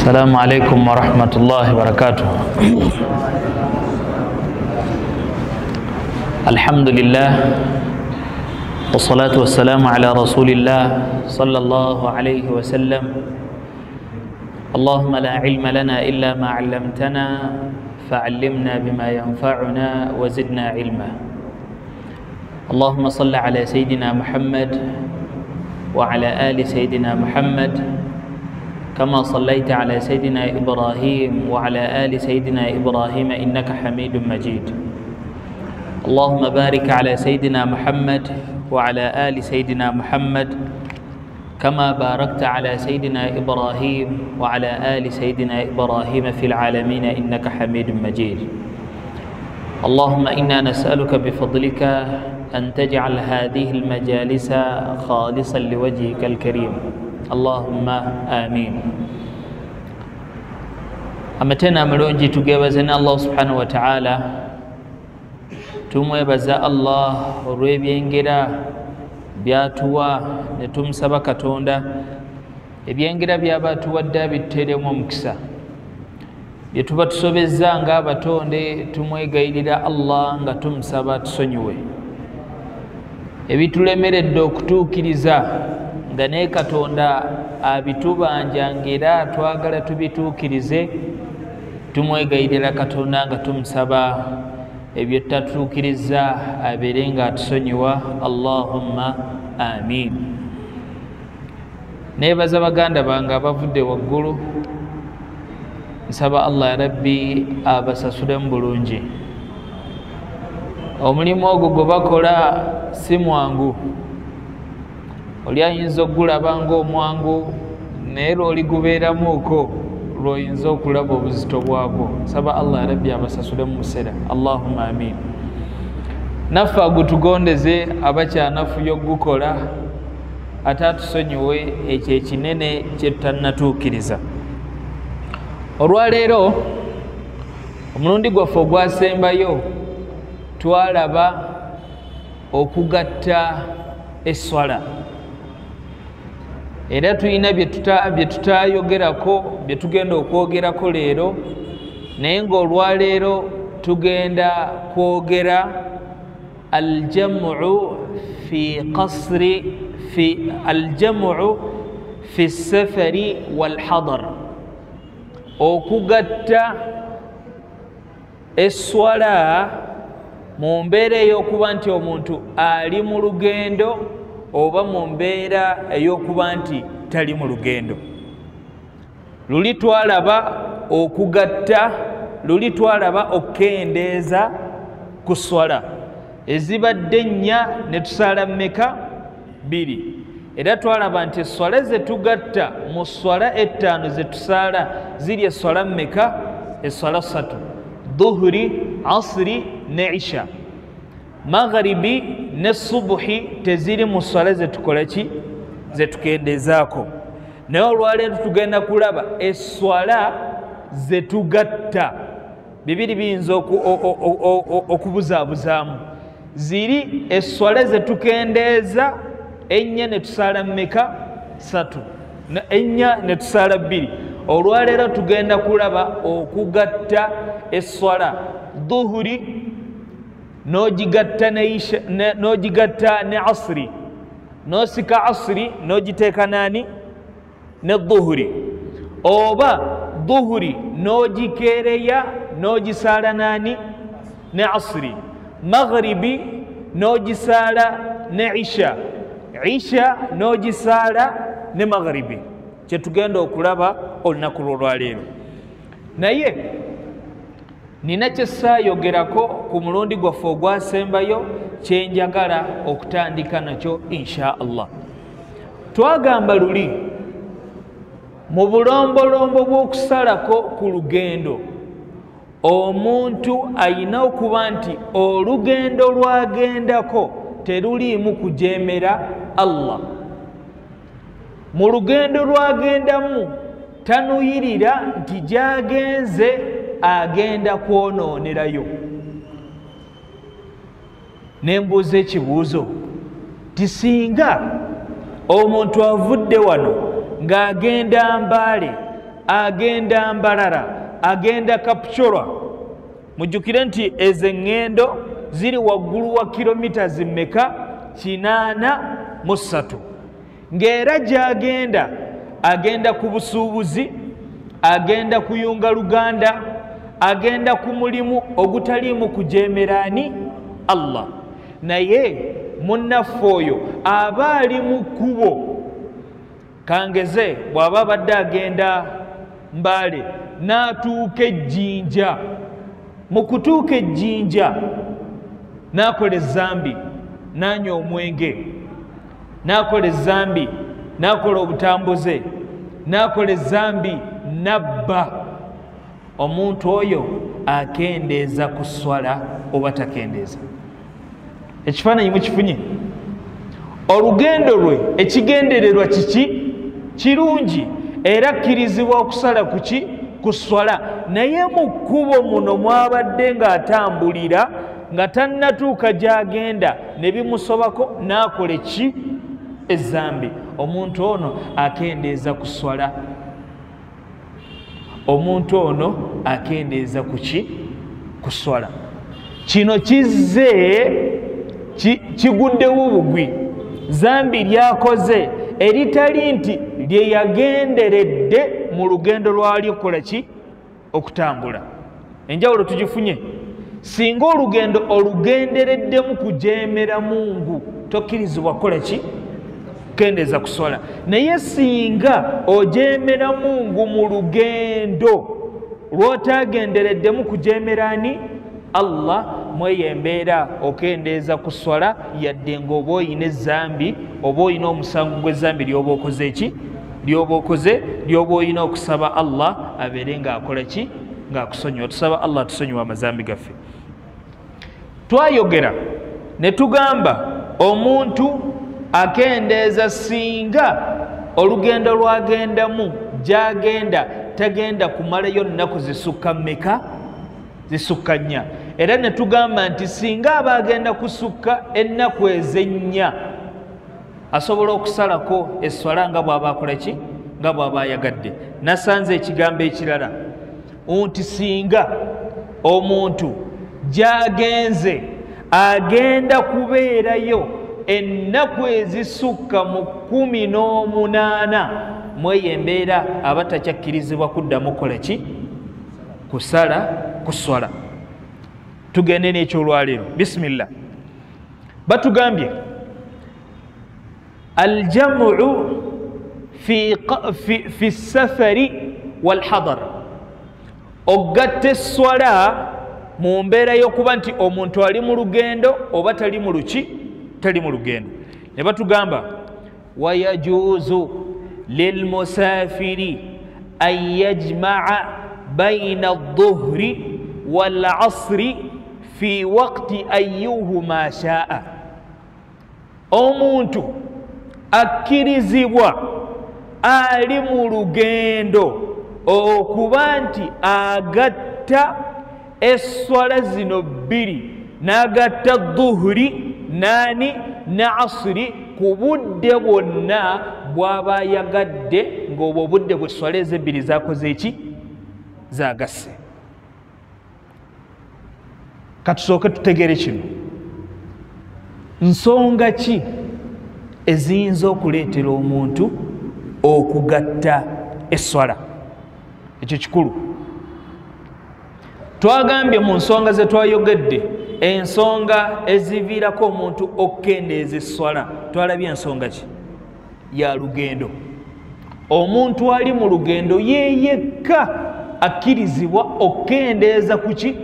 السلام عليكم ورحمة الله وبركاته. الحمد لله والصلاة والسلام على رسول الله صلى الله عليه وسلم. اللهم لا علم لنا إلا ما علمتنا فعلمنا بما ينفعنا وزدنا علما. اللهم صل على سيدنا محمد وعلى آل سيدنا محمد كما صليت على سيدنا إبراهيم وعلى آل سيدنا إبراهيم إنك حميد مجيد. اللهم بارك على سيدنا محمد وعلى آل سيدنا محمد كما باركت على سيدنا إبراهيم وعلى آل سيدنا إبراهيم في العالمين إنك حميد مجيد. اللهم إنا نسألك بفضلك أن تجعل هذه المجالس خالصا لوجهك الكريم. اللهم آمين. أمتنا ملونجي تجاوزنا الله سبحانه وتعالى tumwebaza Allah olw'ebyengera byatuwa ne tumusaba Katonda ebyengera byaba tuwadde abitteremu omukisa bye tuba tusobezza ng'abatonde tumwegayirira Allah nga tumusaba tusonyiwe ebitulemeredde okutuukiriza nga naye Katonda abitubanja ng'era twagala tubituukirize tumwegayirira Katonda nga tumusaba ebyo tatuukiriza abeere nga atusonyiwa. Allahumma amin. Neebaza baganda bange abavudde waggulu, nsaba Allah ya Rabbi abasasulemu bulungi. Omulimu ogwo gwe bakola si mwangu, oli ayinza okugulaba ng'omwangu naye lw'oligubeeramuuko lw'oyinza okulaba obuzito bwagwo. Nsaba Allah ya Rabbi abasasule mu musera. Allahumma amin. Naffe agutugondeze abakyanafuya okugukola ate atusonyiwe ekyo ekinene kye tutannatuukiriza. Olwaleero omulundi gwaffe ogwasembayo twalaba okugatta esswala, era tulina bye tutayogerako bye tugenda okwogerako leero, naye ng'olwaleero tugenda kwogera aljamu fi safari walhadar, okugatta esswala mu mbeera ey'okuba nti omuntu ali mu lugendo oba mu mbeera ey'okuba nti tali mu lugendo. Luli twalaba okugatta, luli twalaba okukendeeza ku swala ezibadde nnya ne tusaala mmeka? 2. Era twalaba nti esswala ze tugatta mu swala ettaano ze tusaala ziri esswala mmeka? Esswala 3: dhuhuri, asri ne isha. Magharibi ne subuhi teziri mu swala ze tukola ki? Ze tukendeezaako. Naye olwaleero tugenda kulaba esswala ze tugatta. Bibiri biyinza okubuzaabuzaamu. Ziri esswala ze tukendeeza ennya ne tusaala mmeka? 3. Ennya ne tusaala 2. Olwaleero tugenda kulaba okugatta esswala dhuhuri n'ogigatta ne asri, n'osika asri n'ogiteeka naani? Ne dhuhuri. Oba dhuhuri n'ogikeereya n'ogisaala naani? Ne asri. Maghribi n'ogisaala ne isha, isha n'ogisaala ne maghribi. Kye tugenda okulaba olunaku lw'olwaleero. Naye nina kye saayogerako ku mulundi gwaffe ogwasembayo kye njagala okutandika nakyo insha Allah. Twagamba luli mu bulombolombo bw'okusalako ku lugendo omuntu ayina okuba nti olugendo lwagendako teruliimu kujeemera Allah. Mu lugendo lwagendamu tanuyirira nti gy'agenze agenda kwonoonerayo. Ne mbuuza ekibuuzo ti singa omuntu avudde wano ng'agenda Mbale agenda Mbarara, agenda Kapchorwa. Mujjukire nti ezo eŋŋendo ziri waggulu wa kilomita zimmeka 83 ng'era gy'agenda agenda ku busuubuzi, agenda kuyunga luganda, agenda ku mulimu ogutaliimu kujeemeraani Allah. Naye munnaffe oyo aba ali mu kkubo, kangeze bw'aba abadde agenda Mbale n'atuuka Ejjinja. Mu kutuuka Ejjinja n'akola ezzambi, n'anywa omwenge, n'akola ezzambi, n'akola obutambuze, n'akola ezzambi, n'abba. Omuntu oyo akendeeza ku swala oba takendeeza? Ekifaananyi mukifunye? Olugendo lwe ekigendererwa kiki? Kirungi era kkirizibwa okusala kuki? Ku swala. Naye mu kkubo muno mwabadde ng'atambulira nga tannatuuka gy'agenda ne bimusobako n'akola ki? Ezzambi. Omuntu ono akendeeza ku swala. Omuntu ono akendeeza ku ki? Ku swala. Kino kizze kiguddewo bugwi. Zambi lyakoze eritali nti lye yagenderedde mu lugendo lwali okukola ki? Okutambula. Enjawulo tugifunye. Singa olugendo olugendereddemu kujeemera Mungu, tokkirizibwa kukola ki? Kendeeza ku swala. Naye singa ojeemera Mungu mu lugendo lw'otaagendereddemu kujeemeraani Allah, mweyo embeera okendeeza ku swala yadde ng'oba oyina ezzambi oba oyina omusango gw'ezzambi ly'oba okoze ki? Ly'oba okoze, ly'oba oyina okusaba Allah abeere ng'akola ki? Ng'akusonyiwa. Tusaba Allah atusonyiwa amazambi gaffe. Twayogera ne tugamba omuntu akendeeza singa olugendo lwagendamu gy'agenda tagenda kumalayo nnaku zisukka mmeka? Zisukka 4. Era ne tugamba nti singa aba agenda kusukka ennaku ez'ennya asobola okusalako esswala nga bw'aba akola ki? Nga bw'aba ayagadde. Nasanze ekigambo ekirala nti singa omuntu gy'agenze agenda kubeerayo ennaku ezisukka mu 18, mweyo embeera aba takyakkirizibwa kuddamu kukola ki? Kusala ku swala. Tugende n'ekyolwaleero. Bisimillah. Batugambye aljamu fi safari walhadar. Ogatta esswala mu mbeera y'okuba nti omuntu ali mu lugendo oba tali mu luki? Tali mu lugendo. Ne batugamba wayajuuzu lilmusafiri an yajmaa baina adh-dhuhri wal asri fi waqti ayyuhuma shaa. Omuntu akkirizibwa ali mu lugendo okuba nti agatta esswala zino bbiri, n'agatta dhuhuri ne asri ku budde bwonna bw'aba ayagadde ng'obwo obudde bw'esswala ezebbiri zakoze eki? Zagasse. Katusooke tutegeere kino. Nsonga ki eziyinza okuleetera omuntu okugatta esswala? Ekyo kikulu. Twagambye mu nsonga ze twayogedde ensonga eziviirako omuntu okukendeeza esswala. Twalabye ensonga ki? Ya lugendo. Omuntu ali mu lugendo ye yekka akkirizibwa okukendeeza ku ki?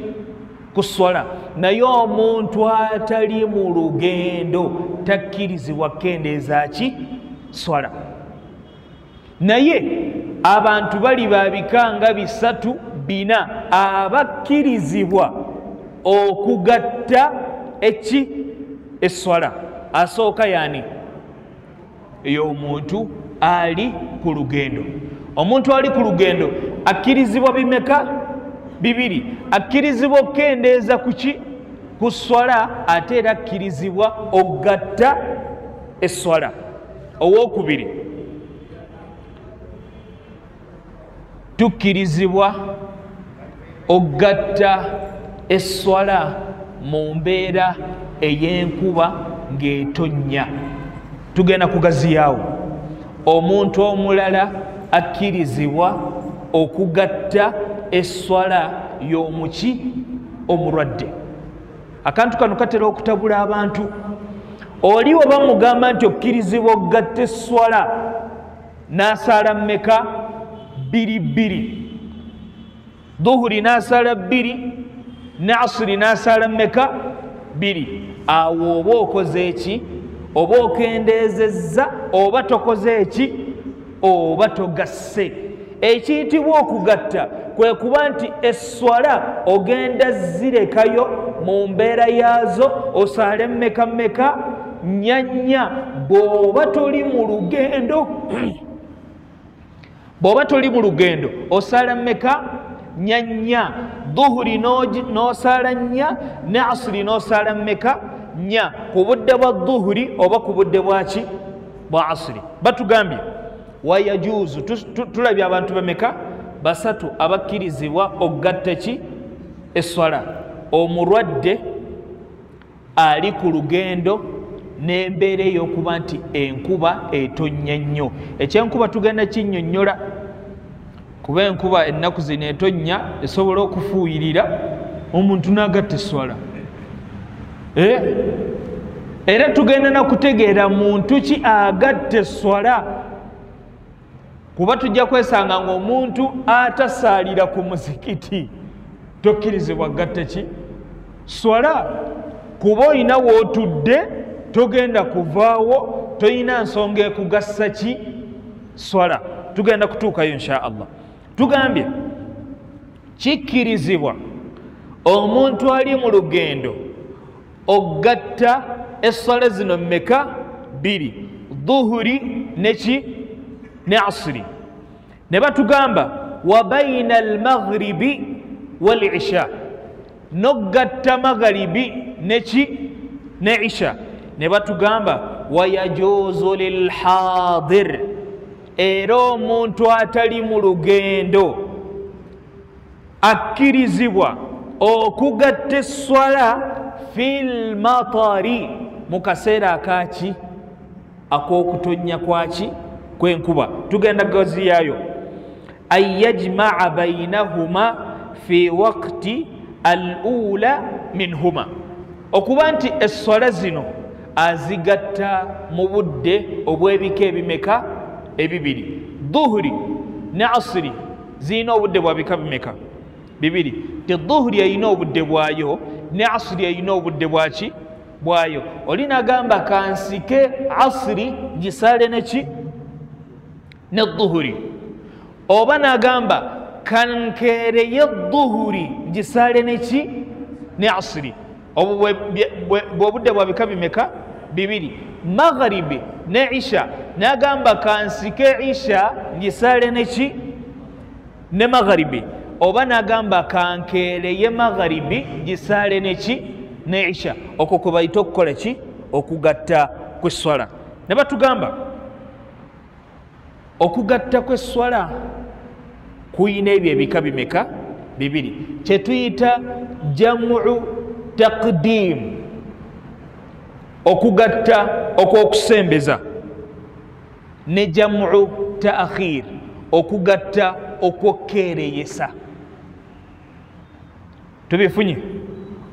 Ku swala. Naye omuntu atali mu lugendo takkirizibwa kukendeeza ki? Swala. Naye abantu bali babika nga 3 4 abakkirizibwa okugatta eki? Esswala. Asooka yani ey'omuntu ali ku lugendo. Omuntu ali ku lugendo akkirizibwa bimeka? 2. Akkirizibwa okukendeeza ku ki? Ku swala, ate era akkirizibwa okugatta esswala. Owookubiri, tukkirizibwa ogatta esswala mu mbeera ey'enkuba ng'etonnya. Tugenda kugaziyaawo omuntu omulala akkirizibwa okugatta esswala y'omuki omulwadde. Akantu kano katera okutabula abantu. Oli oba mugamba nti okkirizibwa okugatta esswala n'asaala mmeka? 2 dhuhuri n'asaala 2 ne asiri n'asaala mmeka? 2. Awo oba okoze eki? Oba okendeezezza oba tokoze eki? Oba togasse. Ekiyitibwa okugatta kwe kuba nti esswala ogenda zirekayo mu mbeera yaazo osaale mmeka mmeka? 4. Bw'oba toli mu lugendo bw'oba toli mu lugendo osaala mmeka? 4. Dhuhuri n'osaala 4 ne asiri n'osaala mmeka? 4. Ku budde bwa dhuhuri oba ku budde bwaki? Bwa asiri. Batugambye wayajuuzu, tulabye abantu bameka? 3 abakkirizibwa okugatta ki? Esswala. Omulwadde ali ku lugendo n'embeera ey'okuba nti enkuba etonnya nnyo. Ekyenkuba tugenda kinnyonnyola kuba enkuba ennaku zino etonnya esobola okufuuyirira omuntu n'agatta esswala. Era tugenda nakutegeera muntu ki agatta esswala, kuba tujja kwesanga ng'omuntu atasaalira ku muzikiti tokkirizibwa gatta ki? Swala. Kuba olina w'otudde togenda kuvaawo, tolina nsonga ekugassa ki? Swala. Tugenda kutuukayo insha Allah. Tugambye kikkirizibwa omuntu ali mu lugendo ogatta esswala zino mmeka? 2. Dhuhuri neki? Ne asiri. Ne batugamba wa baina almaghribi wal isha, nogatta magharibi neki? Ne isha. Ne batugamba wayajuuzu lilhadir, era omuntu atali mu lugendo akkirizibwa okugatta esswala fil matari, mu kaseera akaki? Ak'okutonnya kwaki? Kw'enkuba. Tugenda gaziyaayo an yajmaa bainahuma fi waqti al-ula minhuma, okuba nti esswala zino azigatta mu budde obw'ebika ebimeka? 2. Dhuhuri ne asiri zirina obudde bwa bika bimeka? 2. Te dhuhuri erina obudde bwayo ne asiri erina obudde bwaki? Bwayo. Oli nagamba kansike asiri gisaale neki? Ne dhuhuri. Oba nagamba kankereye dhuhuri gisaale neki? Ne asiri. Obwo bw'obudde bwa bika bimeka? 2. Magharibi ne isha nagamba kansike isha gisaale neki? Ne magharibi. Oba nagamba kankereye magharibi gisaale neki? Ne isha. Okwo kwe bayita okukola ki? Okugatta kw'esswala. Ne batugamba okugatta kw'esswala kuyina ebyo ebika bimeka? 2. Kye tuyita jamu taqdim, okugatta okw'okusembeza, ne jamu taakhir, okugatta okw'okkereyesa. Tubifunye?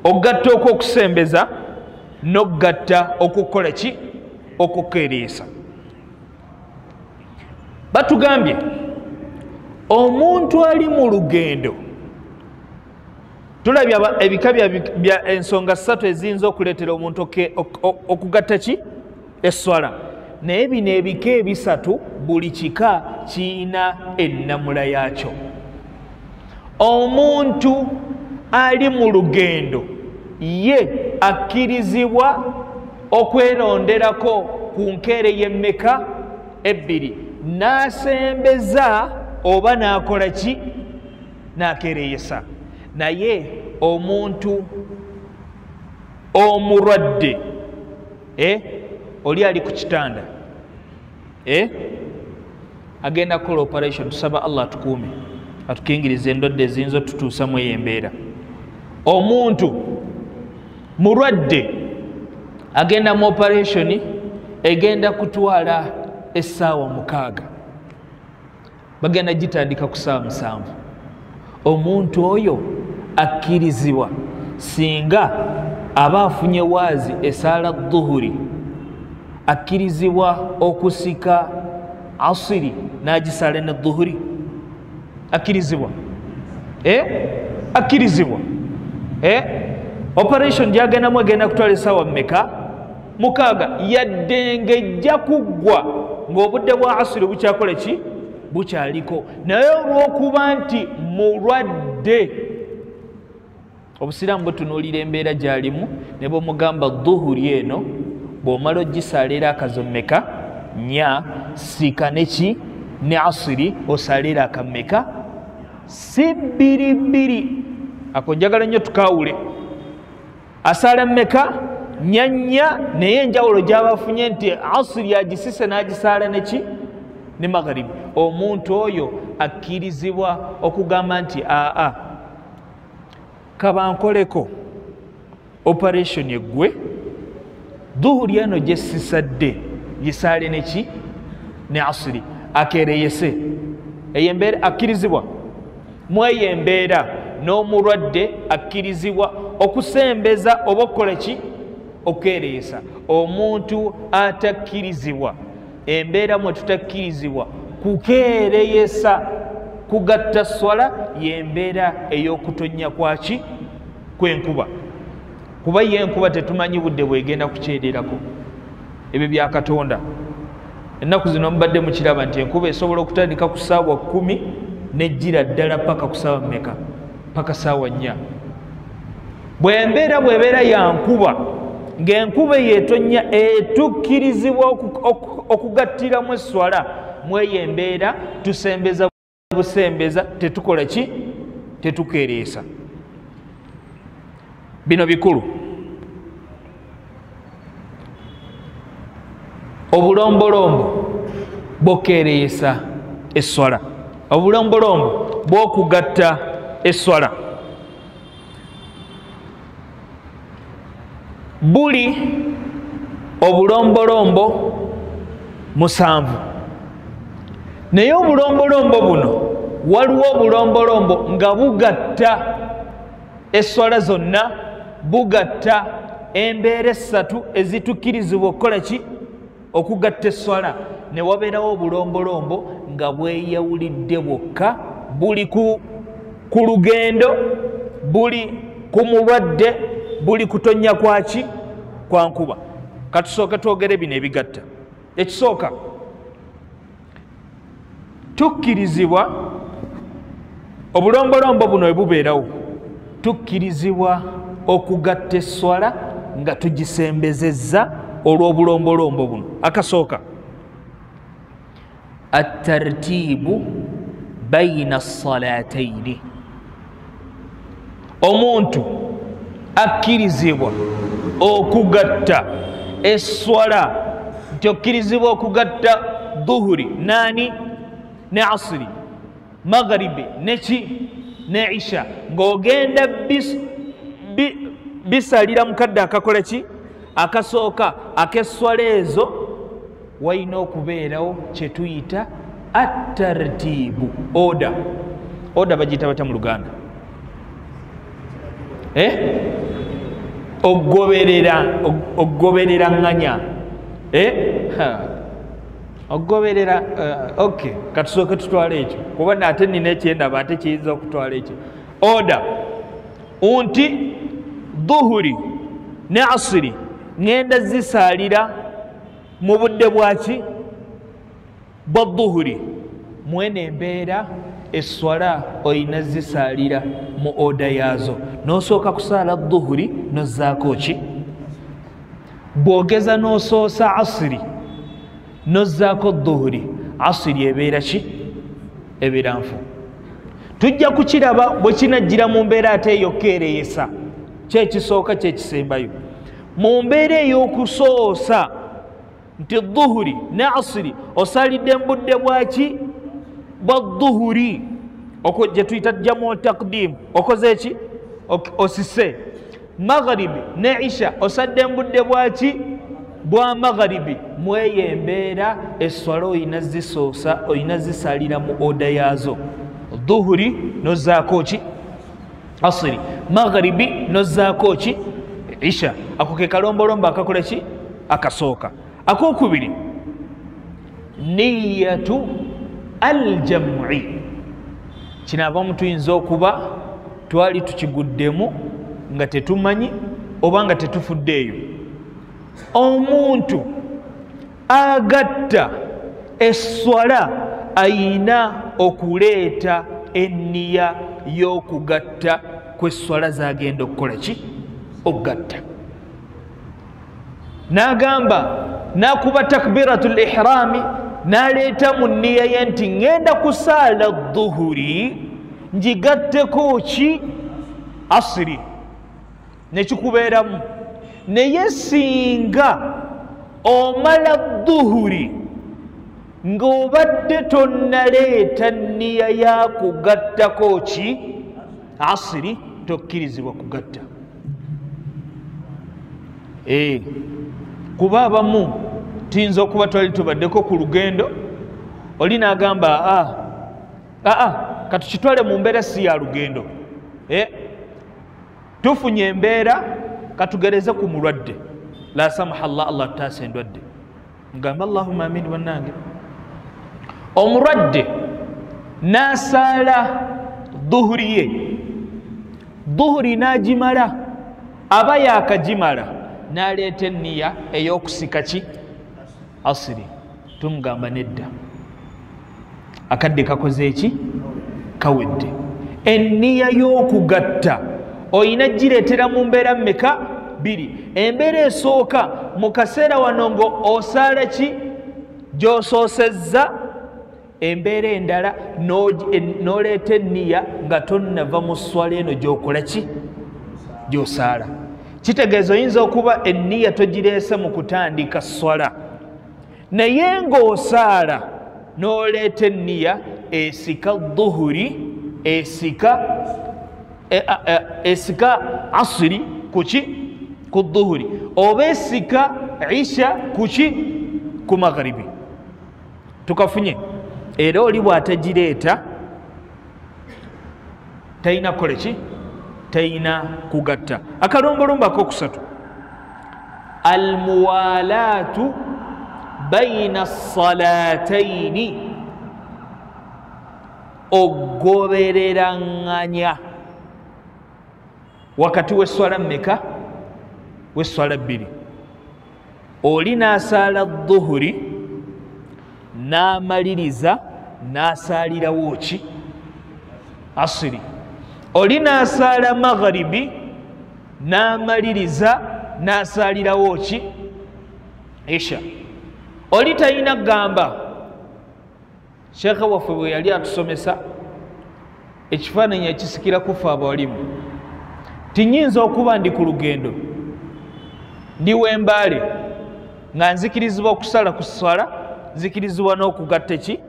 Okugatta okw'okusembeza n'okugatta okw'okukola ki? Okw'okkereyesa. Batugambye omuntu ali mu lugendo, tulabye ebika bya ensonga 3 eziyinza okuleetera omuntu okugatta ki? Esswala. Naye bino ebika ebisatu buli kika kiyina ennamula yaakyo. Omuntu ali mu lugendo ye akkirizibwa okweronderako ku nkeere y'emmeka? 2. N'asembeza oba n'akola ki? N'akereyesa. Naye omuntu omulwadde oli ali ku kitanda agenda kukola operation, tusaba Allah tukuume, atukingiriza endwadde eziyinza otutuusamu eyo embeera. Omuntu mulwadde agenda mu operation egenda kutwala essaawa 6, bagenda gitandika ku ssaawa 7. Omuntu oyo akkirizibwa singa aba afunye waazi esaala dhuhuri, akkirizibwa okusika asiri n'agisaala ne dhuhuri? Akkirizibwa? Akkirizibwa. Operation gyagendamu egenda kutwala essaawa mmeka? 6. Yadde ng'ejja kuggwa ng'obudde bwa asiri bukyakola ki? Bukyaliko. Naye olw'okuba nti mulwadde, obusiraamu butunuulira embeera gy'alimu ne bw'omugamba dhuhuri eno bw'omala ogisaalira akazo mmeka? 4. Siika neki ne asiri osaalira akammeka? Si 2. Ako njagala nnyo tukawule. Asaala mmeka? 4. Naye enjawulo gy'abafunye nti asiri agisise n'agisaala neki? Ne magharibi. Omuntu oyo akkirizibwa okugamba nti kabankoleko operation eggwe, dhuhuri eno gye sisadde gisaale neki? Ne asiri. Akereyese. Eyo embeera akkirizibwa? Mu eyo embeera n'omulwadde akkirizibwa okusembeza oba okukola ki? Okereyesa. Omuntu atakkirizibwa, embeera mwe tutakkirizibwa kukereyesa kugatta swala, y'embeera ey'okutonnya kwaki? Kw'enkuba. Kuba y'enkuba tetumanyi budde bwegenda kukyererako. Ebyo bya Katonda. Ennaku zino mubadde mukiraba nti enkuba esobola okutandika ku ssaawa 10 nejjira ddala paka ku ssaawa mmeka? Paka ssaawa 4. Bw'embeera bw'ebeera ya nkuba, ng'enkuba yeetonnya etukkirizibwa okugattiramu esswala, mu eyo embeera tusembeza busembeza, tetukola ki? Tetukereesa. Bino bikulu. Obulombolombo bwokereesa esswala, obulombolombo bw'okugatta esswala buli obulombolombo 7. Naye obulombolombo buno waliwo obulombolombo nga bugatta esswala zonna, bugatta embeera 3 ezitukkirizibwa okukola ki? Okugatta esswala. Ne wabeerawo obulombolombo nga bweyawulidde bwokka, buli ku lugendo, buli ku mulwadde, buli kutonnya kwaki? Kwa nkuba. Katusooka twogere bino ebigatta. Ekisooka, tukkirizibwa obulombolombo buno bwe bubeerawo, tukkirizibwa okugatta esswala nga tugisembezezza olw'obulombolombo buno. Akasooka, at-tartiibu bayina as-salaataini. Omuntu akkirizibwa okugatta esswala, nti okkirizibwa okugatta dhuhuri nani? Ne asiri, magharibi neki? Ne isha, ng'ogenda bisalira mukadde akakola ki? Akasooka ak'esswala ezo walina okubeerawo kye tuyita at-tartiibu, oda. Oda bagiyita batya mu Luganda? Ogobereraŋŋanya. Ogoberera. Okay, katusooke tutwale ekyo kuba nate nina ekyendaba ate kiyinza okutwala ekyo. Oda nti dhuhuri ne asiri ngenda zisaalira mu budde bwaki? Bwa dhuhuri. Mwene embeera esswala oyina zisaalira mu oda yaazo. N'osooka kusaala dhuhuri n'ozzaako ki? Bw'ogeza n'osoosa asiri n'ozzaako dhuhuri, asiri ebeera ki? Ebeera nfu. Tujja kukiraba bwe kinajjira mu mbeera ate ey'okkereyesa. Kyekisooka kyekisembayo. Mu mbeera ey'okusoosa nti dhuhuri ne asiri osalidde mu budde bwaki? Bwa dhuhuri. gye tuyita jamu taqdim okoze eki osise magharibi ne isha osadde mbudde bwaki bwa magharibi mweyo embeera esswala oyina zisoosa oyina zisalira mu oda yaazo dhuhuri nozaako ki asiri magharibi nozaako ki isha ako ke kalombolombo akakola ki akasooka akokubiri niyatu aljam'i kino abamu tuyinza okuba twali tukiguddemu nga tetumanyi oba nga tetufuddeeyo omuntu agatta esswala ayina okuleeta enniya y'okugatta kw'esswala zagenda okukola ki okugatta n'agamba nakuba takbiratul ihrami n'aleeta mu nniya ye nti ŋŋenda kusaala dhuhuri ngigatteko ki asiri nekikubeeramu naye singa omala dhuhuri ng'obadde tonnaleeta nniya yakugattako ki asiri tokkirizibwa kugatta kuba abamu tuyinza okuba twali tubaddeko ku lugendo oli n'agamba katukitwale mu mbeera si ya lugendo tufunye embeera katugereze ku mulwadde la samaha allah taasa endwadde ngamba allahumma amin bannange omulwadde n'asaala dhuhuri ye dhuhuri n'agimala aba yakagimala n'aleeta enniya ey'okusika ki asiri tumugamba nedda akadde kakoze eki kawedde enniya y'okugatta oyina gireetera mu mbeera mmeka biri embeera esooka mu kaseera wano ngo osaala ki gy'osoosezza embeera endala n'oleeta enniya nga tonnava mu swala eno gy'okola ki gy'osaala kitegeeza oyinza okuba enniya togireese mu kutandika swala naye ng'osaala n'oleeta enniya esika dhuhuri esika asiri kuki ku dhuhuri oba esika isha kuki ku magharibi tukafunye era oli bw'atagireeta talina kukola ki talina kugatta akalombolombo akokusatu almuwalaatu baina salataini ogobereranganya wakati w'esswala mmeka w'esswala bbiri oli n'asaala dhuhuri n'amaliriza n'asaalirawo ki asiri oli n'asaala magharibi n'amaliriza n'asaalirawo ki isha oli talina kugamba sheekha waffe bwe yali atusomesa ekifaananyi ekisikira kufa abalimu tinyinza okuba ndi ku lugendo ndi w'embaale nga nzikirizibwa okusala ku swala nzikirizibwa n'okugatta ki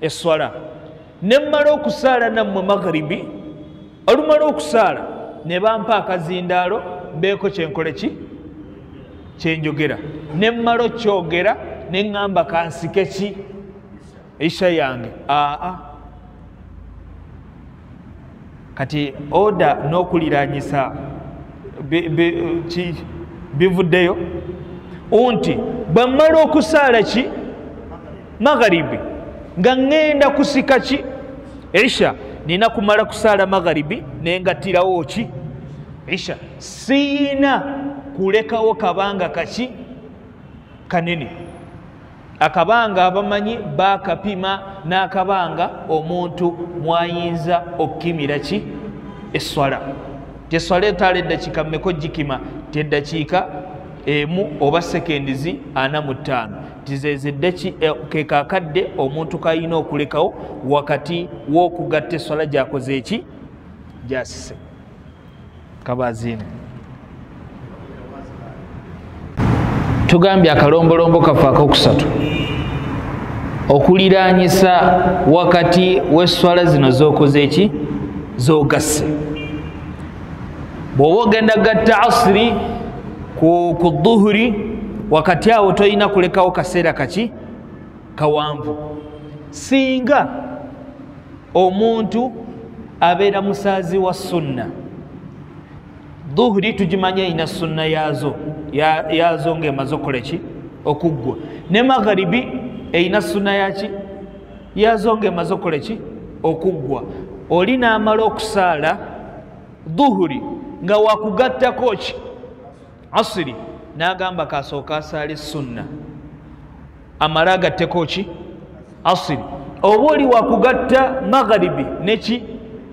esswala ne mmala okusaala nammwe magharibi olumala okusaala ne bampa akazindaalo mbeeko kyenkole ki kyenjogera ne mmala okyogera ne ŋŋamba kansike ki isha yange kati oda n'okuliranyisa bivuddeyo nti bwe mmala okusaala ki magharibi nga ŋŋenda kusika ki isha nina kumala kusaala magharibi nengatirawo ki isha siina kulekawo kabanga kaki kanene akabanga abamanyi bakapima n'akabanga omuntu mwayinza okukimira ki esswala teswala etaala eddakiika mmeka gikima teddakiika emu oba sekendizi 45 tizezedde ke kakadde omuntu kayina okulekawo wakati w'okugatta esswala gyakoze eki gyasise kabaziine tugambye akalombolombo kaffe akokusatu okuliraanyisa wakati w'esswala zino z'okoze eki z'ogasse. bw'oba ogenda gatta asiri ku dhuhuri wakati awo tolina kulekawo kaseera kaki kawanvu. Singa omuntu abeera musaazi wa sunna, dhuhuri tugimanya ina sunna yazo ng'emaze okukola ki okuggwa, ne magharibi eina sunna yaki yazo ng'emaze okukola ki okuggwa. Oli n'amala okusaala dhuhuri nga wakugattako ki asiri, n'agamba kasooka asaale sunna amala agatteko ki asiri. Oba oli wakugatta magharibi neki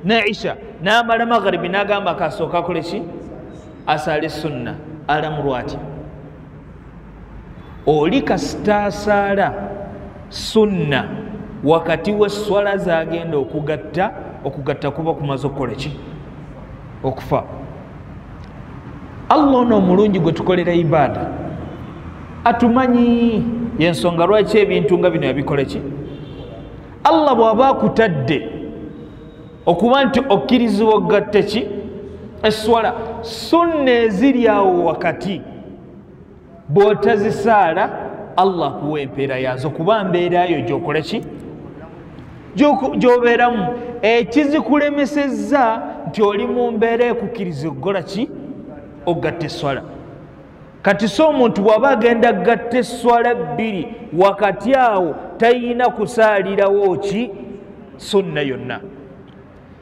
ne isha, n'amala magharibi n'agamba kasooka akole ki asaale sunna, alamulwa atya? Oli kasita asaala sunna wakati w'esswala zagenda okugatta kuba kumaze okukola ki okufa. Allah ono omulungi gwe tukolera ibaada atumanyi, yensonga lwaki ebintu nga bino yabikola ki. Allah bw'aba akutadde okuba nti okkirizibwa okugatta ki esswala, sunna eziri awo wakati bw'otazisaala Allah akuwa empeera yazo, kuba mbeera yo gy'okola ki gy'obeeramu. Ekizikulemesezza nti oli mu mbeera ekukkiriza okukola ki okugatta esswala. Kati so omuntu bw'aba agenda gatta esswala bbiri wakati awo tayina kusaalirawo ki sunna yonna.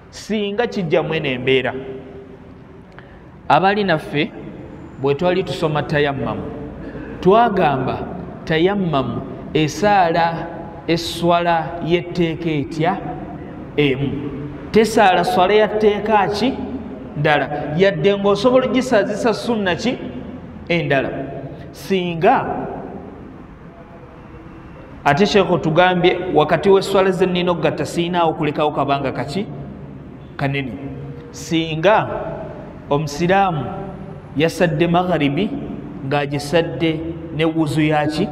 Singa kijjamu eno embeera, abali naffe bwe twali tusoma tayammamu twagamba tayammamu esaala esswala y'etteeka etya emu, tesaala swala ya tteeka ki ndala, yadde ng'osobola ogisaazisa sunna ki endala. Singa ate sheekh otugambye wakati w'esswala ze nnina okugatta siinaawo kulekawo kabanga kaki kanene. Singa omusiraamu yasadde magharibi ng'agisadde ne wuzu yaki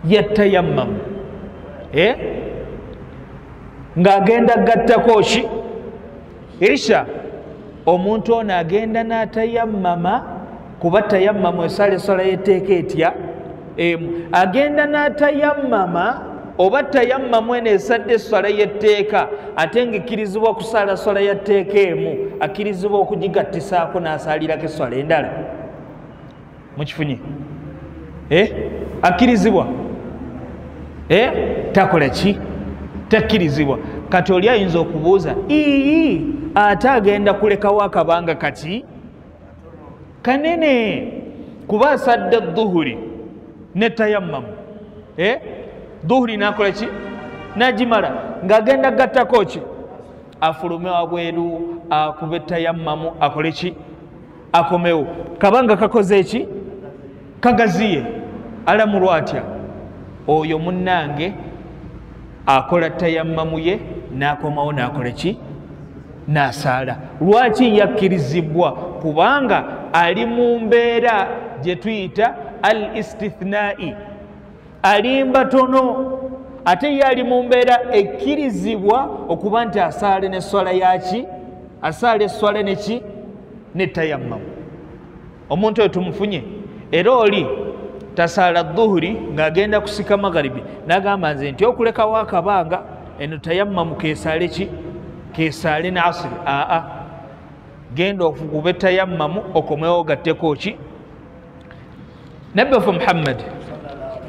yattayammamu, ng'agenda gattako ki isha, omuntu ono agenda n'atayammama, kuba tayammamu esaala esswala y'etteeka etya emu, agenda n'atayammama oba tayammamu eno esadde esswala y'etteeka ate ng'ekkirizibwa kusaala swala ya tteeka emu, akkirizibwa okugigattisaako n'asaalirako esswala endala. Mukifunye? Akkirizibwa? Takola ki? Takkirizibwa. Kati oli ayinza okubuuza, ate agenda kulekawo akabanga kati kanene, kuba asadde dhuhuri ne tayammamu, dhuhuri nakola ki nagimala ng'agenda gattako ki afulume wabweru akube tayammamu akole ki akomewo, kabanga kakoze ki kagaziye, alamulwa atya? Oyo munnange akola tayammamu ye n'akomawo n'akola ki n'asaala. Lwaki yakkirizibwa? Kubanga ali mu mbeera gye tuyita al istithnai, ali mbatono, ate ye ali mu mbeera ekkirizibwa okuba nti asaale n'esswala yaki, asaale esswala neki ne tayammamu. Omuntu oyo tumufunye. Era oli tasaala dhuhuri ng'agenda kusika magharibi n'agamba nze nti okulekawo akabanga eno tayammamu keesaale ki keesaale ne asiri. Genda okube tayammamu okomewo gatteko ki. Nabbi Muhammad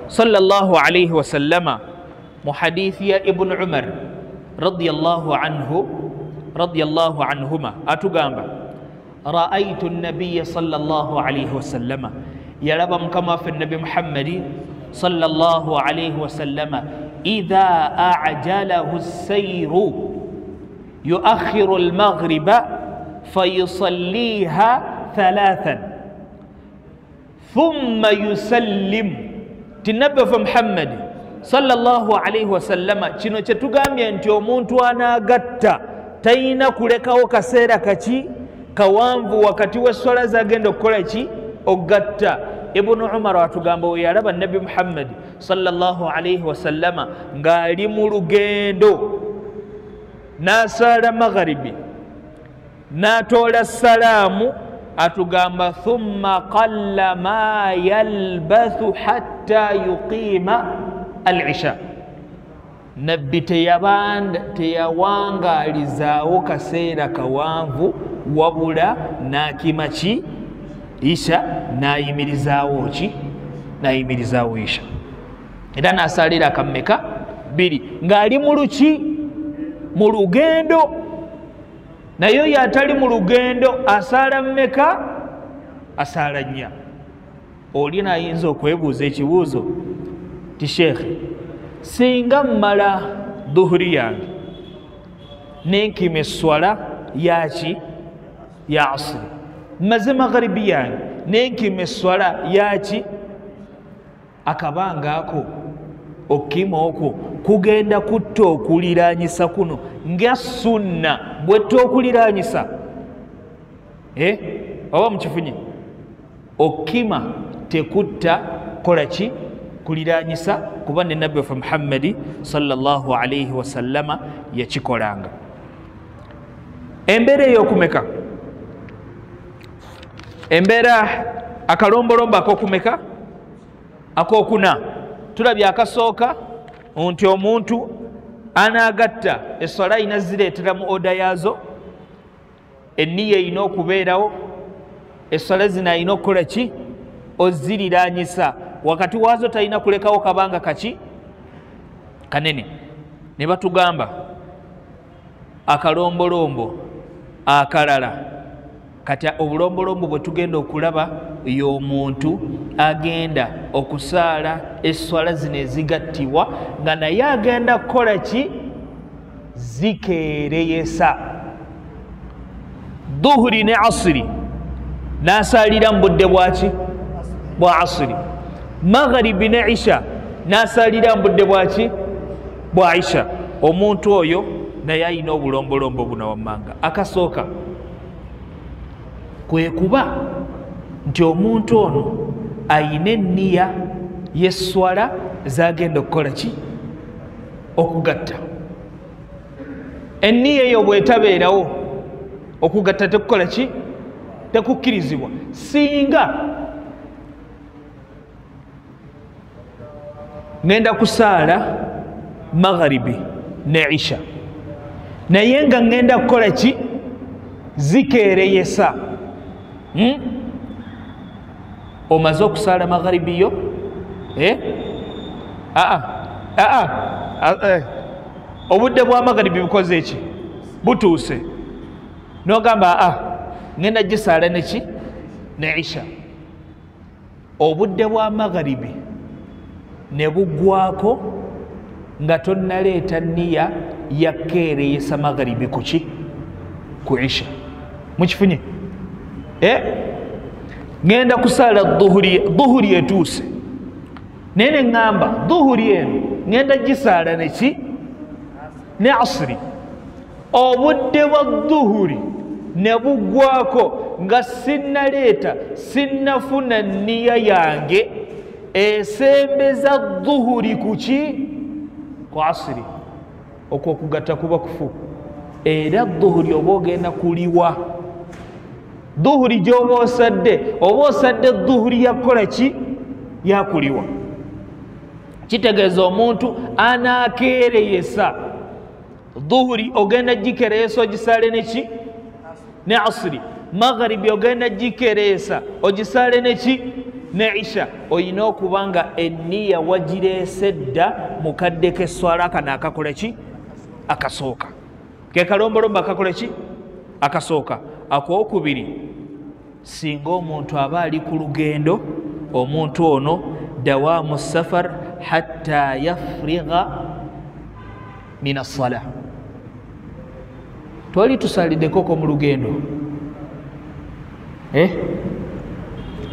sallallahu alayhi wa sallama mu hadithi ya Ibn Umar radiyallahu anhuma atugamba, ra'aytu an-nabiyya sallallahu alayhi wa sallama, yalaba mukama waffe Nabi Muhammad sallallahu alayhi wa sallama, idha a'jalahu as-sayru yu'akhiru al-maghriba fayusalliha thalathan thumma yusallim. Tinabbi waffe Muhammad sallallahu alayhi wa sallama, kino kye tugambye nti omuntu anagatta tayina kulekawo kaseera kaki kawanvu wakati w'esswala zagenda okukola ki okugatta. ibnu umar atugamba we yalaba nabi muhammad sallallahu alaihi wasallama ng'ali mu lugendo n'asaala magharibi n'atoola salaamu atugamba thumma qalla ma yalbathu hatta yuqiima al-isha. Nabbi teyawangaalizaawo kaseera kawanvu wabula n'akima ki isha n'ayimirizaawo ki n'ayimirizaawo isha. Era n'asaalira akammeka 2 ng'ali mu luki mu lugendo. Naye oyo atali mu lugendo asaala mmeka? Asaala 4. Oli naayinza okwebuuza ekibuuzo ti sheekhe, singa mmala dhuhuri yange nenkima esswala yaki ya asiri, mmaze magharibi yange nenkima esswala yaki, akabanga ako okukima okwo kugenda kutta okuliraanyisa kuno nga sunna bwetta okuliraanyisa oba mukifunye okukima tekutta kola ki kuliraanyisa, kuba ne nabbi waffe muhammadi sallallahu alaihi wasallama yakikolanga. Embeera ey'okumeka, embeera akalombolombo ak'okumeka ak'okuna, tulabye akasooka nti omuntu anaagatta esswala ayina zireetera mu oda yaazo, enniya erina okubeerawo, esswala zino alina okukola ki oziriraanyisa, wakati waazo talina kulekawo kabanga kaki kanene. Ne batugamba akalombolombo akalala, kati obulombolombo bwe tugenda okulaba y'omuntu agenda okusaala esswala zino ezigattibwa nga naye agenda kukola ki zikeereyesa. Dhuhuri ne asiri n'asaalira mu budde bwaki bwa asiri, magharibi ne isha n'asaalira mu budde bwaki bwa isha. Omuntu oyo naye alina obulombolombo buno wammanga. Akasooka kwe kuba nti omuntu ono ayina enniya y'esswala zagenda okukola ki okugatta. Enniya eyo bwetabeerawo okugatta tekukola ki tekukkirizibwa. Singa ngenda kusaala magharibi ne isha naye nga ngenda kukola ki zikeereyesa, omaze okusaala magharibi yo obudde bwa magharibi bukoze eki butuuse, n'ogamba ngenda gisaala neki ne isha, obudde bwa magharibi ne buggwako nga tonnaleeta nniya yakkeereyesa magharibi kuki ku isha. Mukifunye? Ngenda kusaala dhuhuri etuuse naye ne ŋŋamba dhuhuri eno ngenda gisaala neki ne asiri, obudde bwa dhuhuri ne buggwako nga sinnaleeta sinnafuna nniya yange esembeza dhuhuri kuki ku asiri, okwo okugatta kuba kufu. Era dhuhuri oba ogenda kuliwa, dhuhuri gy'oba osadde, oba osadde dhuhuri yakukola ki yakuliwa. Kitegeeza omuntu anaakeereyesa dhuhuri ogenda gikeereyesa ogisaale neki ne asiri, magharibi ogenda gikeereyesa ogisaale neki ne isha. Oyina okuba nga enniya wagireese dda mu kadde k'esswala kano akakola ki akasooka, ke kalombolombo akakola ki akasooka. Akookubiri, singa omuntu aba ali ku lugendo, omuntu ono dawaamu safar hatta yafriga min assala. Twali tusaaliddekoko mu lugendo,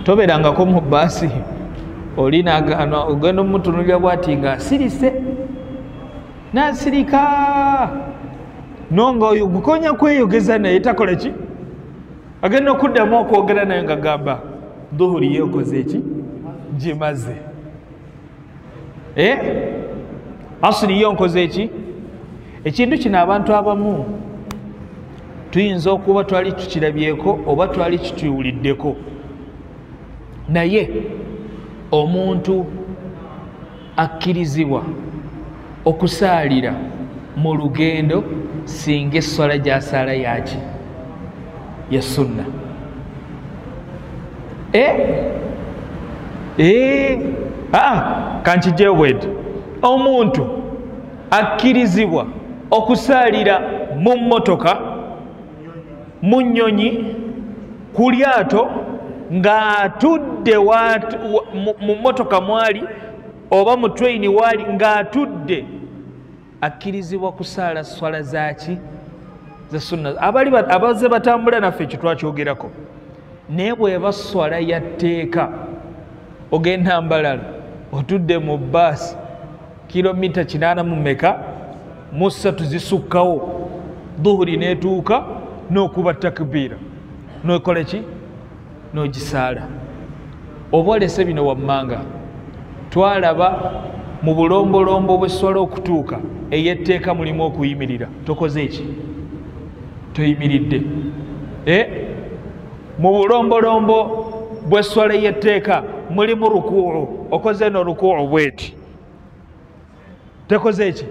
toberangako mu bbaasi olina ogenda omutunulira bwati nga asirise n'asirika nonga oyo gukonya kweyogeza naye takola ki agenda okuddamu okwogera naye nga gamba dhuhuri yeekoze eki gimaze. Asiri yo nkoze eki ekintu kino abantu abamu tuyinza okuba twali tukirabyeko oba twali kituwuliddeko, naye omuntu akkirizibwa okusaalira mu lugendo singa esswala gy'asaala yaki ya sunna. Kankijjeyo bwedi, omuntu akkirizibwa okusaalira mu mmotoka, mu nnyonyi, ku lyato ng'atudde mu mmotoka mwali oba mu traini waali ng'atudde, akkirizibwa kusaala swala zaki za sunna. Abazze batambula naffe ekyo twakyogerako, naye bw'eba swala ya tteeka, ogenda Mbalala otudde mu baasi kilomita 83 zisukkawo, dhuhuri netuuka n'okuba takbiira, n'okola ki? N'ogisaala. Oba olese bino wammanga, twalaba mu bulombolombo bw'esswala okutuuka ey'etteeka mulimu okuyimirira, tokoze eki? Toyimiridde. Mu bulombolombo bw'esswala ey'etteeka mulimu rukuu, okoze no rukuu bweti, tekoze eki?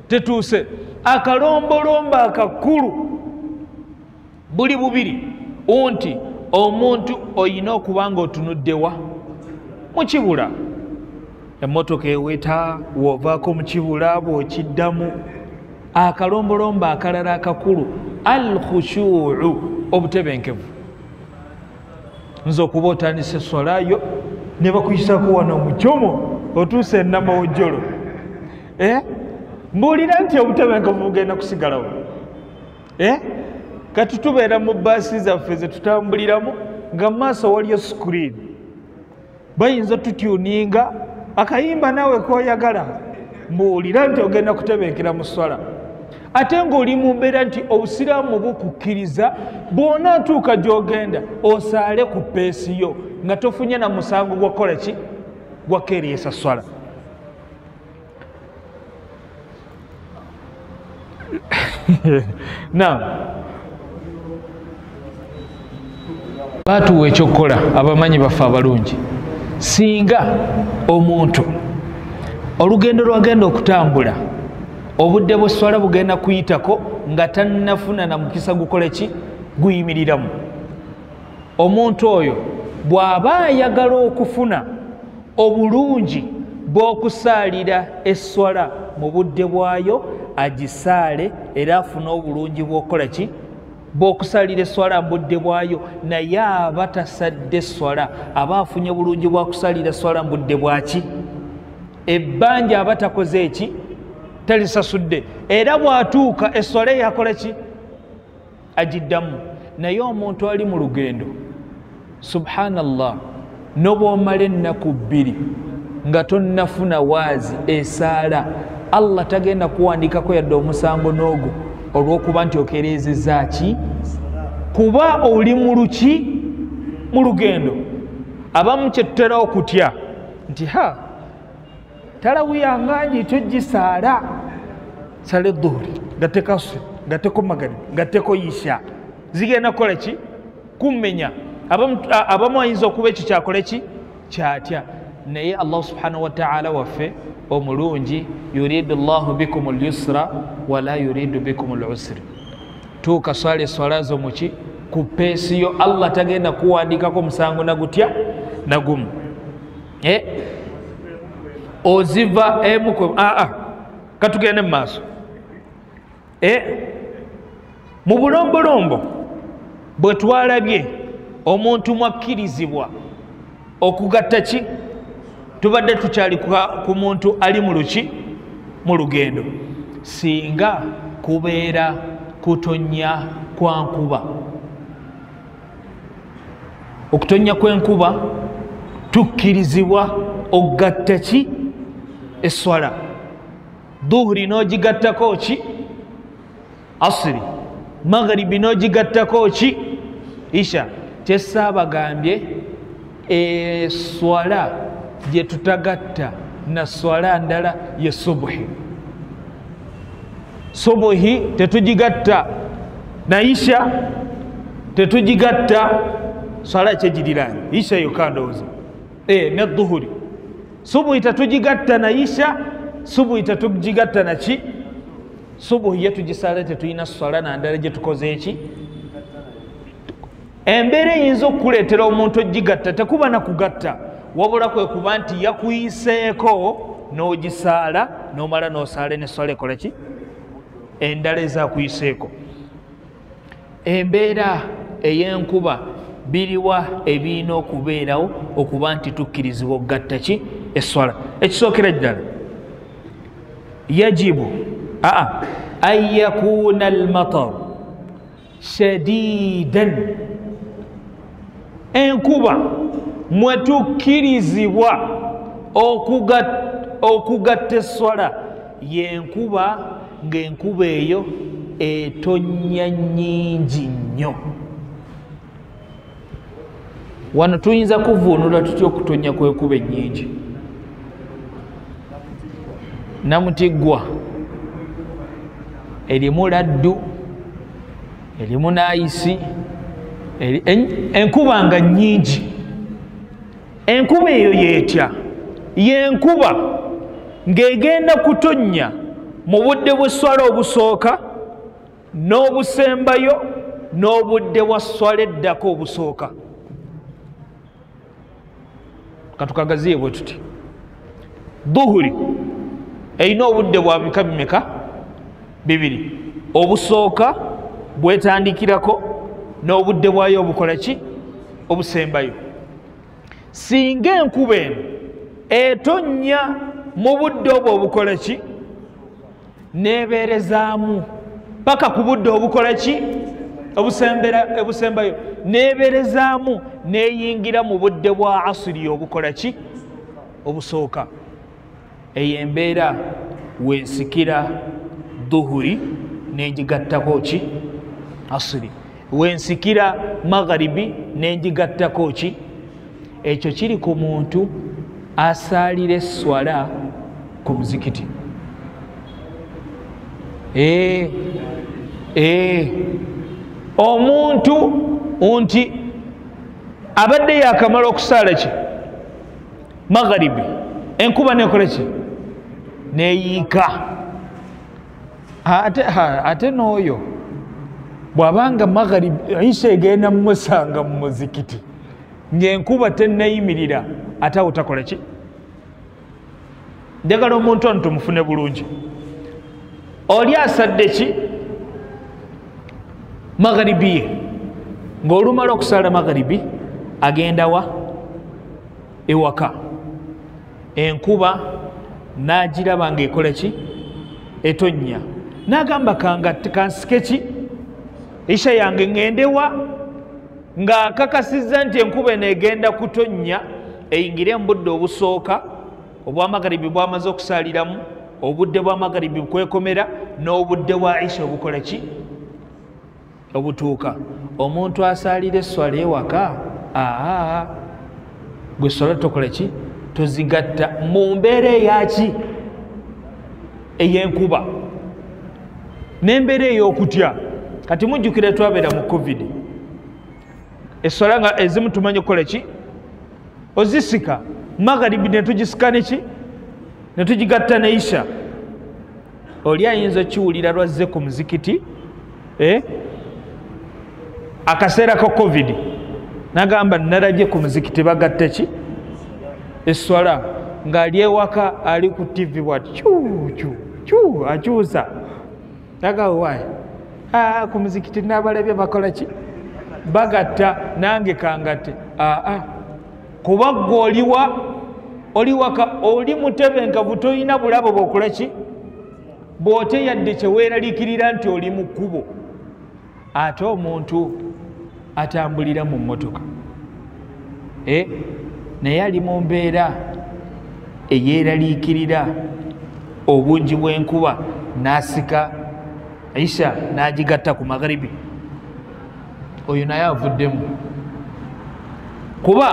Tetuuse. Akalombolombo akakulu buli bubiri, unti omuntu oyina okuba nga otunuddewa mu kibula. Emmotoka eweta, w'ovaako mu kibula bw'okiddamu. Akalombolombo akalala akakulu, al-khushu'u, obutebenkevu. Nze okuba otandise esswalayo ne bakuyisako wano mu kyomo otuuse Namawojjolo, mbuulira nti obutebenkevu bugenda kusigalawo. Kati tubeera mu baasi zaffe ze tutambuliramu nga mu maaso waliyo screen, bayinza tutuninga akayimba naawe k'oyagala, mbuulira nti ogenda kutebenkera mu swala. Ate ng'oli mu mbeera nti obusiraamu bukukkiriza bw'onaatuuka gy'ogenda osaale ku peesi yo nga tofunye na musango gwa kukola ki? Gwa keereesa swala. Baatuwa ekyokukola abamanyi baffe abalungi. Singa omuntu olugendo lwagenda okutambula, obudde bw'esswala bugenda kuyitako nga tannafuna na mukisa gukole ki? Guyimiriramu. Omuntu oyo bw'aba ayagala okufuna obulungi bw'okusaalira esswala mu budde bwayo, agisaale era afune obulungi bw'okukola ki? Bw'okusaalira esswala mu budde bwayo. Naye aba tasadde esswala, aba afunye bulungi bwa kusaalira esswala mu budde bwaki? Ebbanja aba takoze eki? Talisasudde. Era bw'atuuka esswala yakola ki? Agiddamu. Naye omuntu ali mu lugendo, subhanallah, n'obw'omala ennaku 2 nga tonnafuna waazi esaala, Allah tagenda kuwandiikako yadde omusango n'ogwo olw'okuba nti okereezezza ki? Kuba oli mu luki? Mu lugendo. Abamu kye tutera okutya nti talawu yanganyi togisaala, sale dhuhuri gatteko asri gatteko magaribi gatteko isha, zigenda kukola ki? Kummenya. Abamu ayinza okuba ekyo kyakola ki? Kyatya. Naye Allah subhanahu wa ta'ala waffe omulungi, yuridu llahu bikum al-yusra wala yuridu bikum al-usri. Tuuka swala esswala zo muki? Ku peesi yo. Allah tagenda kuwandiikako musango nagutya nagumu. Oziva emuko katugende mu maaso. Mu bulombolombo bwe twalabye omuntu mwakkirizibwa okugatta ki? Tubadde tukyali ku muntu ali mu luki? Mu lugendo. Singa kubeera kutonnya kwa nkuba, okutonnya kw'enkuba tukkirizibwa okugatta ki? Esswala. Dhuhuri n'ogigattako ki? Asiri. Magharibi n'ogigattako ki? Isha. Kye saabagambye esswala gye tutagatta na swala ndala ye subuhi. Subuhi tetugigatta na isha, tetugigatta swala kyegiriraanye isha yokka ndowooza ne dhuhuri. Subuhi tetugigatta na isha, subuhi tetugigatta na ki? Subuhi ye tugisala tetulina swala nandala gye tukoze eki. Embeera eyinza okukuleetera omuntu ogigatta tekuba na kugatta, wabula kwe kuba nti yakuyiseeko n'ogisaala n'omala n'osaala ne swala ekola ki? Endala ezakuyiseeko. Embeera ey'enkuba biriwa ebirina okubeerawo okuba nti tukkirizibwa okugatta ki? Eswala. Ekisookera ddala yajibu an yakuuna almatar shadiidan. Enkuba mwe tukkirizibwa okugatta eswala y'enkuba ng'enkuba eyo etonnya nnyingi nnyo. Wano tuyinza kuvuunula tutya okutonnya kw'enkuba ennyingi? Namutiggwa erimu laddu, erimu nayisi, enkuba nga nnyingi. Enkuba eyo yeetya? Y'enkuba ng'egenda kutonnya mu budde bw'esswala obusooka n'obusembayo n'obudde bwa sswala eddako obusooka. Katukagaziye bwe tuti dhuhuri erina obudde bwa bika bimeka? Bibiri. Obusooka bwetandikirako n'obudde bwayo obukola ki? Obusembayo. Singa enkuba eno etonnya mu budde obwo obukola ki? Neeberezaamu paka ku budde obukola ki? Obusembayo. Neeberezaamu neeyingira mu budde bwa asiri obukola ki? Obusooka. Eyo embeera wensikira dhuhuri nenjigattako ki? Asiri. Wensikira magharibi nenjigattako ki? Ekyo kiri ku muntu asaalira eswala ku muzikiti. Omuntu nti abadde yakamala okusaala ki? Magharibi, enkuba nekola ki? Neyiika. Ate n'oyo bw'abanga magharibi isha egenda mumusanga mu muzikiti ng'enkuba tenneyimirira, ate awo takola ki? Njagala omuntu ono tumufune bulungi. Oli asadde ki? Magharibi ye. Ng'olumala okusaala magharibi agenda wa? Ewaka. Enkuba n'agiraba ng'ekola ki? Etonnya. N'agamba kansike ki? Isha yange ŋŋendewa, ng'akakasizza nti enkuba eno egenda kutonnya eyingire mu budde obusooka obwa magharibi bw'amaze okusaaliramu, obudde bwa magharibi bukwekomera n'obudde bwa isha obukola ki? Obutuuka. Omuntu asaalira esswala ewaka, gwe swala tokola ki? Tozigatta mu mbeera eyaki? Ey'enkuba n'embeera ey'okutya. Kati mujjukire twabeera mu covid, esswala nga ezimu tumanyi okukola ki? Ozisika magharibi ne tugisika neki? Ne tugigatta ne isha. Oli ayinza okiwulira lwazze ku muzikiti akaseera ka covid n'agamba nalagye ku muzikiti bagatta ki? Esswala ng'ali ewaka ali ku TV bwati akyusa nagamba waayi ku muzikiti n'abalabye bakola ki? Bagatta, nange kangatte. Kuba ggwe oli waka, oli mutebenkavu, toyina bulabo bw'okola ki? Bw'oteyadde kyeweeraliikirira nti oli mu kkubo. Ate omuntu atambulira mu mmotoka naye ali mu mbeera eyeeraliikirira obungi bw'enkuba n'asika isha n'agigatta ku magharibi, oyo naye avuddemu. Kuba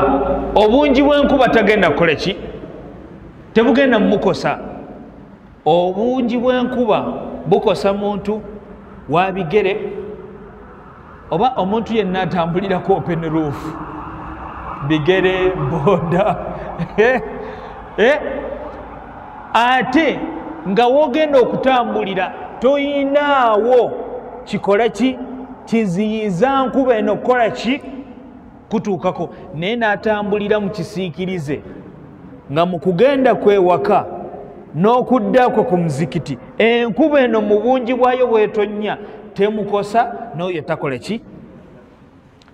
obungi bw'enkuba tagenda kukola ki? tebugenda mukosa. Obungi bw'enkuba bukosa muntu wa bigere oba omuntu yenna atambulirako open roof, bigere, boda ate nga wogenda okutambulira toyinaawo kikola ki kiziyiza nkuba eno kukola ki kutuukako, naye n'atambulira mu kisiikirize nga mu kugenda kwewaka n'okuddako ku muzikiti enkuba eno mu bungi bwayo bw'etonnya temukosa, n'oyo takola ki,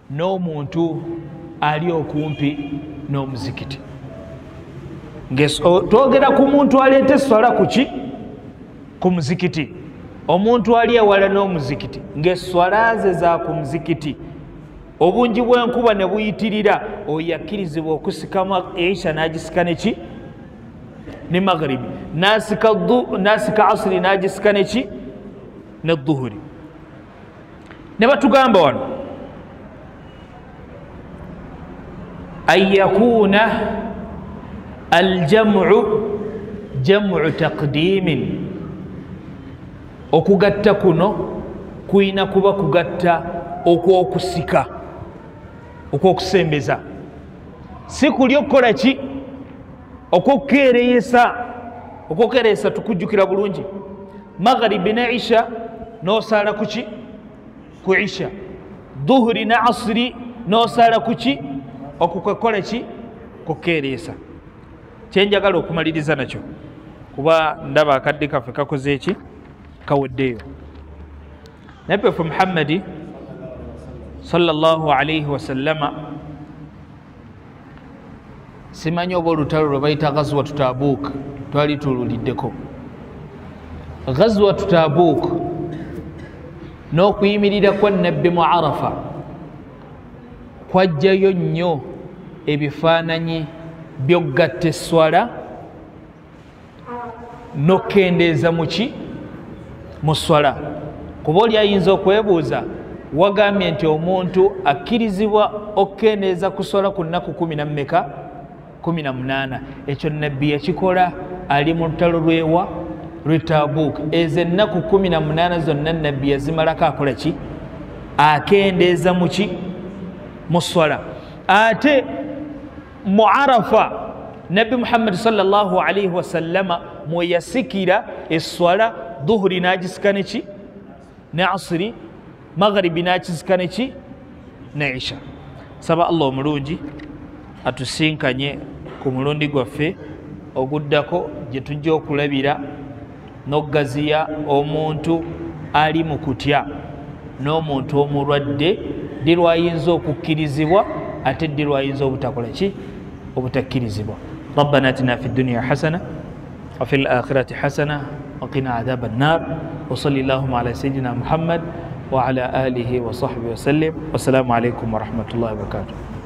n'omuntu ali okumpi n'omuzikiti. Twogera ku muntu aleeta esswala kuki ku muzikiti, omuntu ali ewala n'omuzikiti ng'esswala ze za ku muzikiti, obungi bw'enkuba ne buyitirira, oyo yakkirizibwa okusikama Isha n'agisika neki ne Maghribi, n'asika Asiri n'agisika neki ne Dhuhuri. Ne batugamba wano an yakuna aljamu jamu taqdimin, okugatta kuno kuyina kuba kugatta okwokusika, okwokusembeza, si kuli okukola ki okwokukeereyesa. Okwokukeereyesa tukujjukira bulungi, Maghribi ne Isha n'osaala kuki ku Isha, Dhuhuri ne Asiri n'osaala kuki okukwekola ki kukeereyesa. Kyenjagala okumaliriza nakyo kuba ndaba akadde kaffe kakoze eki kaweddeyo. Nabbi waffe Muhammadi sallallahu alayhi wasallama, simanyi oba olutalo lwe bayita Ghazwatu Tabuk twali tululiddeko. Ghazwatu Tabuk n'okuyimirira kwa Nabbi mu Arafa kwajjayo nnyo ebifaananyi by'okugatta esswala n'okkendeeza muki mu swala. Kuba oli ayinza okwebuuza, wagambye nti omuntu akkirizibwa okkendeeza ku swala ku nnaku 18. Ekyo Nabbi yakikola ali mu lutalo lwewa lwe Tabuk. Ezo ennaku 18 zonna Nabbi yazimalako akola ki akendeeza muki mu swala. Ate mu Arafa Nabbi Muhammad sallallahu alayhi wasallama mwe yasikira esswala, Dhuhuri n'agisika neki ne Asiri, Maghribi n'agisika neki ne Isha. Saba Allah omulungi atusinkanye ku mulundi gwaffe oguddako gye tujja okulabira n'okugaziya omuntu ali mu kutya n'omuntu omulwadde, ddi lwayinza okukkirizibwa ate ddi lwayinza obutakola ki obutakkirizibwa. Rabbana atina fi dunya hasana wa fil akhirati hasana wa qina adhaban nar wa sallallahu ala sayyidina Muhammad wa ala alihi wa sahbihi wa sallim. Wassalamu alaykum wa rahmatullahi wa barakatuh.